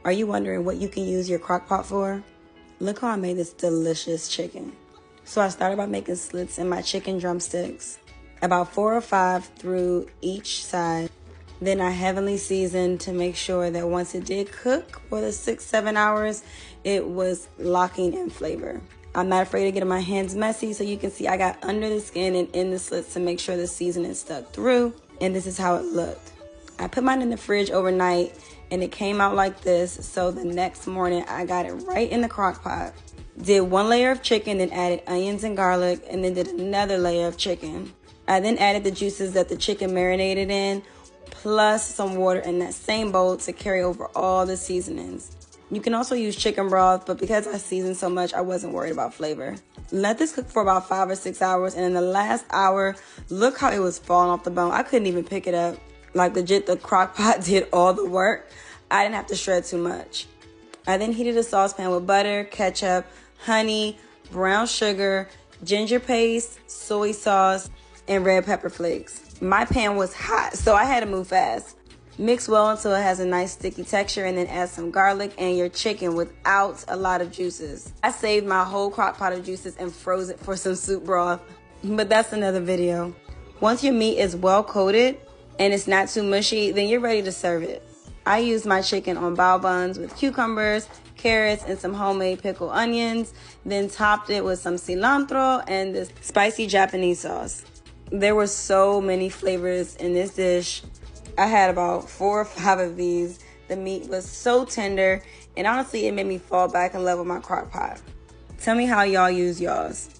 Are you wondering what you can use your crock pot for? Look how I made this delicious chicken. So I started by making slits in my chicken drumsticks, about 4 or 5 through each side. Then I heavily seasoned to make sure that once it did cook for the 6-7 hours, it was locking in flavor. I'm not afraid of getting my hands messy, so you can see I got under the skin and in the slits to make sure the seasoning stuck through, and this is how it looked. I put mine in the fridge overnight and it came out like this, so the next morning I got it right in the crock pot. Did 1 layer of chicken, then added onions and garlic, and then did another layer of chicken. I then added the juices that the chicken marinated in, plus some water in that same bowl to carry over all the seasonings. You can also use chicken broth, but because I seasoned so much, I wasn't worried about flavor. Let this cook for about 5 or 6 hours, and in the last hour, look how it was falling off the bone. I couldn't even pick it up. Like legit, the crock pot did all the work. I didn't have to shred too much. I then heated a saucepan with butter, ketchup, honey, brown sugar, ginger paste, soy sauce, and red pepper flakes. My pan was hot, so I had to move fast. Mix well until it has a nice sticky texture, and then add some garlic and your chicken without a lot of juices. I saved my whole crock pot of juices and froze it for some soup broth, but that's another video. Once your meat is well coated and it's not too mushy, then you're ready to serve it. I used my chicken on bao buns with cucumbers, carrots, and some homemade pickled onions, then topped it with some cilantro and this spicy Japanese sauce. There were so many flavors in this dish. I had about 4 or 5 of these. The meat was so tender, and honestly, it made me fall back in love with my crock pot. Tell me how y'all use y'all's.